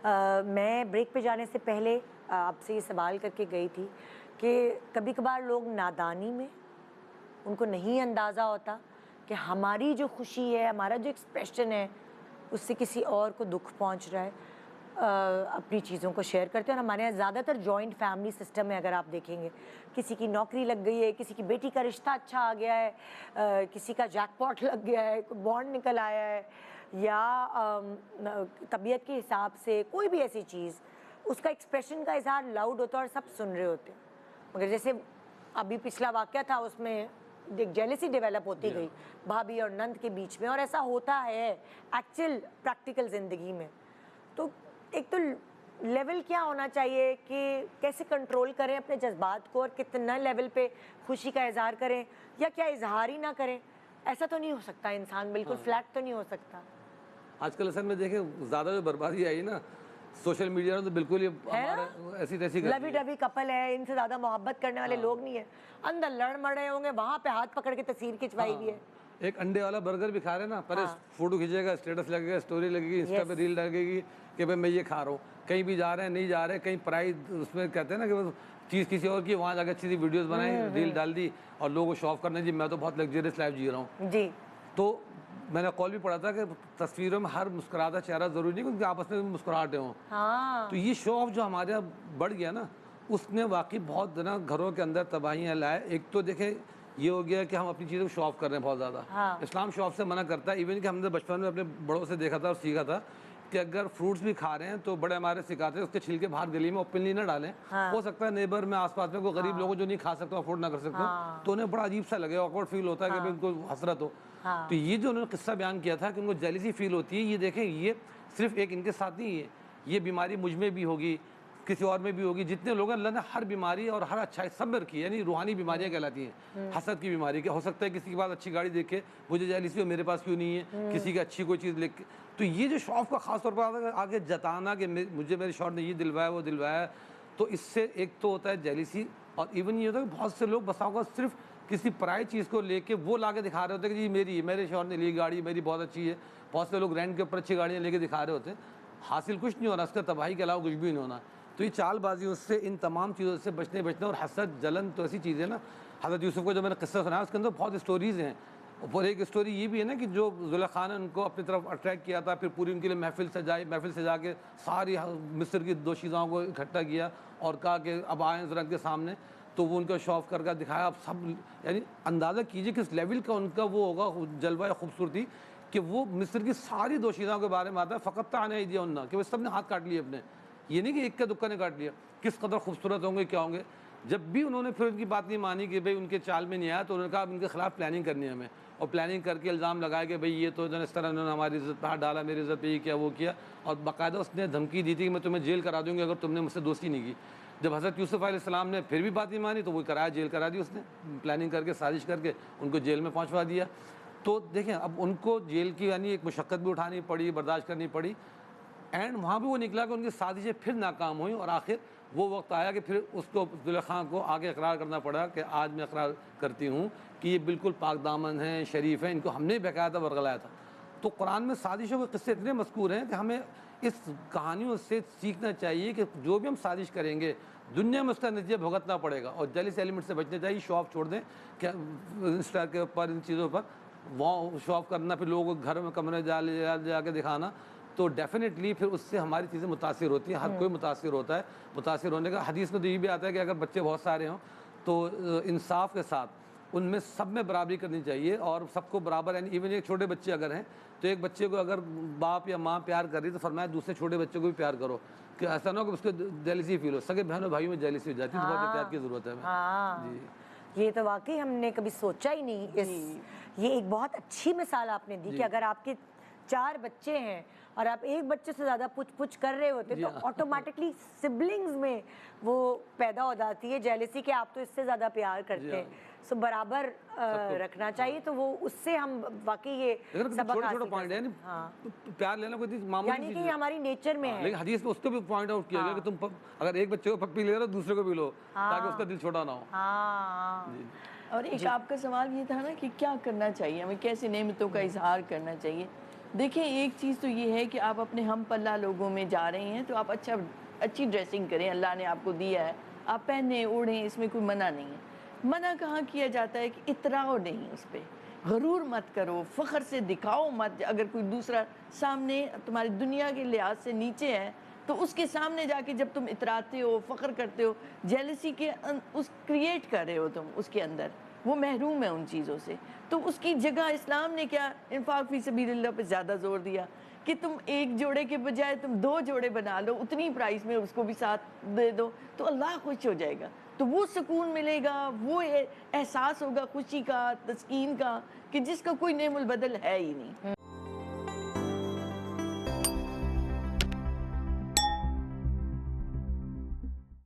मैं ब्रेक पे जाने से पहले आपसे ये सवाल करके गई थी कि कभी कभार लोग नादानी में, उनको नहीं अंदाज़ा होता कि हमारी जो खुशी है, हमारा जो एक्सप्रेशन है, उससे किसी और को दुख पहुंच रहा है, अपनी चीज़ों को शेयर करते हैं। और हमारे यहाँ ज़्यादातर जॉइंट फैमिली सिस्टम है। अगर आप देखेंगे, किसी की नौकरी लग गई है, किसी की बेटी का रिश्ता अच्छा आ गया है, किसी का जैकपॉट लग गया है, बॉन्ड निकल आया है, या तबीयत के हिसाब से कोई भी ऐसी चीज़, उसका एक्सप्रेशन का इजहार लाउड होता है और सब सुन रहे होते हैं। मगर जैसे अभी पिछला वाक़या था, उसमें एक जेलसी डेवलप होती गई भाभी और नंद के बीच में, और ऐसा होता है एक्चुअल प्रैक्टिकल ज़िंदगी में। तो एक तो लेवल क्या होना चाहिए कि कैसे कंट्रोल करें अपने जज्बात को, और कितना लेवल पे खुशी का इजहार करें, या क्या इजहार ही ना करें? ऐसा तो नहीं हो सकता, इंसान बिल्कुल फ्लैट तो नहीं हो सकता। आजकल असल में देखें, ज़्यादा जो बर्बादी आई ना सोशल मीडिया में, तो बिल्कुल ये हमारा ऐसी तैसी लवी डवी कपल है, इनसे ज़्यादा मोहब्बत करने वाले लोग नहीं है, अंदर लड़ मड़े होंगे, वहाँ पे हाथ पकड़ के तस्वीर खिंचवाई हुई है। एक अंडे वाला बर्गर भी खा रहे हैं ना, पहले फोटो खींचेगा, स्टेटस लगेगा, स्टोरी लगेगी, इंस्टा पे रील लगेगी कि भाई मैं ये खा रहा हूँ। कहीं भी जा रहे हैं, नहीं जा रहे, कहीं प्राइस उसमें कहते हैं ना कि वो चीज़ किसी और की, वहाँ जाकर अच्छी सी वीडियोस बनाई, रील डाल दी और लोगों को शो ऑफ करने जी मैं तो बहुत लग्जरियस लाइफ जी रहा हूँ जी। तो मैंने कॉल भी पढ़ा था कि तस्वीरों में हर मुस्कुराता चेहरा जरूरी नहीं क्योंकि आपस में मुस्कुराहटे हों। तो ये शो ऑफ जो हमारे यहाँ बढ़ गया ना, उसने वाकई बहुत ना घरों के अंदर तबाहियाँ लाए। एक तो देखें ये हो गया कि हम अपनी चीज़ों को शो ऑफ कर रहे हैं बहुत ज़्यादा। इस्लाम शो ऑफ से मना करता है। इवन कि हमने बचपन में अपने बड़ों से देखा था और सीखा था कि अगर फ्रूट्स भी खा रहे हैं तो बड़े हमारे सिखाते हैं उसके छिलके बाहर गली में ओपनली ना डालें। हो सकता है नेबर में आसपास में कोई गरीब लोगों जो नहीं खा सकते, अफोर्ड ना कर सकते, तो उन्हें बड़ा अजीब सा लगे, ऑकवर्ड फील होता है कि भाई उनको हसरत हो। तो ये जो उन्होंने किस्सा बयान किया था कि उनको जेलसी फील होती है, ये देखें ये सिर्फ एक इनके साथ नहीं है, ये बीमारी मुझ में भी होगी, किसी और में भी होगी। जितने लोग हैं अल्लाह ने हर बीमारी और हर अच्छाई सब में रखी है, यानी रूहानी बीमारियां कहलाती हैं। हसद की बीमारी के हो सकता है किसी के पास अच्छी गाड़ी देखे मुझे जेलसी हो, मेरे पास क्यों नहीं है, किसी की अच्छी कोई चीज़ लेके। तो ये जो शौक का खास तौर पर आगे जताना कि मुझे मेरे शौहर ने ये दिलवाया वो दिलवाया, तो इससे एक तो होता है जेलसी। और इवन ये होता है कि बहुत से लोग बसाओ सिर्फ किसी पराई चीज़ को लेके वो लाके दिखा रहे होते हैं कि जी मेरी, मेरे शौहर ने ली गाड़ी मेरी बहुत अच्छी है। बहुत से लोग रेंट के ऊपर अच्छी गाड़ियाँ लेके दिखा रहे होते हैं, हासिल कुछ नहीं होना, इसका तबाही के अलावा कुछ भी नहीं होना। तो ये चालबाजियों से, इन तमाम चीज़ों से बचना। और हसद जलन तो ऐसी चीज़ है ना, हज़रत यूसुफ को जो मैंने किस्सा सुनाया उसके अंदर बहुत स्टोरीज़ हैं। और एक स्टोरी ये भी है ना कि जो ज़ुलेखा ने उनको अपनी तरफ अट्रैक्ट किया था, फिर पूरी उनके लिए महफिल सजा के सारी मिस्र की दोशीज़ाओं को इकट्ठा किया और कहा कि अब आएँ ज़रा के सामने। तो वो उनको शो ऑफ करके दिखाया। अब सब यानी अंदाज़ा कीजिए किस लेवल का उनका वो होगा जलवा खूबसूरती कि वो मिस्र की सारी दोशीज़ाओं के बारे में आता है। फ़कत आने दिया उन्ना कि वो सब ने हाथ काट लिए अपने, ये नहीं कि एक का दुक्का ने काट लिया। किस कदर खूबसूरत होंगे, क्या होंगे। जब भी उन्होंने फिर उनकी बात नहीं मानी कि भाई उनके चाल में नहीं आया, तो उन्होंने कहा अब इनके खिलाफ प्लानिंग करनी है हमें। और प्लानिंग करके इल्ज़ाम लगाया कि भाई ये तो इस तरह उन्होंने हमारी इज़्ज़त पर हाथ डाला, मेरी इज़्ज़त पे ये किया वो किया। और बाकायदा उसने धमकी दी थी कि मैं तुम्हें जेल करा दूँगी अगर तुमने मुझसे दोस्ती नहीं की। जब हज़रत यूसुफ अलैहिस्सलाम ने फिर भी बात नहीं मानी तो वो कराया, जेल करा दी उसने, प्लानिंग करके साजिश करके उनको जेल में पहुँचवा दिया। तो देखें अब उनको जेल की यानी एक मुशक्क़त भी उठानी पड़ी, बर्दाश्त करनी पड़ी। एंड वहाँ भी वो निकला कि उनकी साजिशें फिर नाकाम हुई और आखिर वो वक्त आया कि फिर उसको ज़ुलेखा को आगे इकरार करना पड़ा कि आज मैं इकरार करती हूँ कि ये बिल्कुल पाक दामन हैं, शरीफ हैं, इनको हमने बकाया था, वर्गलाया था। तो कुरान में साजिशों के किस्से इतने मज़कूर हैं कि हमें इस कहानियों से सीखना चाहिए कि जो भी हम साजिश करेंगे दुनिया में उसका नतीजा भुगतना पड़ेगा। और जेलस एलिमेंट से बचना चाहिए। शो ऑफ छोड़ दें, क्या इंस्टा के ऊपर इन चीज़ों पर वहाँ शो ऑफ करना, फिर लोगों को घर में कमरे जाके दिखाना, तो डेफिनेटली फिर उससे हमारी चीज़ें मुतासिर होती हैं। हर कोई मुतासिर होता है। मुतासिर होने का हदीस में तो ये भी आता है कि अगर बच्चे बहुत सारे हों तो इंसाफ के साथ उनमें सब में बराबरी करनी चाहिए और सबको बराबर, यानी इवन एक छोटे बच्चे अगर हैं तो एक बच्चे को अगर बाप या माँ प्यार कर रही तो फरमाया दूसरे छोटे बच्चे को भी प्यार करो, कि ऐसा ना हो कि उसको जेलसी फील हो। सगे बहनों भाइयों में जेलसी हो जाती है। तो बहुत एहतियात की ज़रूरत है। जी, ये तो वाकई हमने कभी सोचा ही नहीं। ये एक बहुत अच्छी मिसाल आपने दी कि अगर आपके 4 बच्चे हैं और आप एक बच्चे से ज़्यादा पुछ कर रहे होते तो ऑटोमेटिकली सिबलिंग्स में वो पैदा हो जाती है जेलसी कि आप तो इससे ज़्यादा प्यार करते हैं, सो बराबर रखना चाहिए। तो वो उससे हम वाकई ये सबक हासिल पॉइंट है। प्यार लेना कोई मामूली यानी कि हमारी नेचर में है। लेकिन हदीस में उसको भी पॉइंट आउट किया गया कि तुम अगर एक बच्चे को पप्पी ले रहे हो दूसरे को भी लो, ताकि उसका दिल छोटा ना हो। और एक आपका सवाल ये था ना कि क्या करना चाहिए हमें, कैसे नेमतों का इजहार करना चाहिए। देखिए, एक चीज़ तो ये है कि आप अपने हम पल्ला लोगों में जा रहे हैं तो आप अच्छी ड्रेसिंग करें, अल्लाह ने आपको दिया है, आप पहने ओढ़ें, इसमें कोई मना नहीं है। मना कहाँ किया जाता है कि इतराओ नहीं उस पे, गरूर मत करो, फ़ख्र से दिखाओ मत। अगर कोई दूसरा सामने तुम्हारी दुनिया के लिहाज से नीचे है तो उसके सामने जाके जब तुम इतराते हो, फ़ख्र करते हो, जेलसी के उस क्रिएट कर रहे हो तुम उसके अंदर, वो महरूम है उन चीज़ों से। तो उसकी जगह इस्लाम ने क्या इन्फाक फ़ी सबीलिल्लाह पे ज़्यादा ज़ोर दिया कि तुम एक जोड़े के बजाय तुम 2 जोड़े बना लो, उतनी प्राइस में उसको भी साथ दे दो, तो अल्लाह खुश हो जाएगा। तो वो सुकून मिलेगा, वो एहसास होगा खुशी का, तस्कीन का, कि जिसका कोई नेमुल बदल है ही नहीं।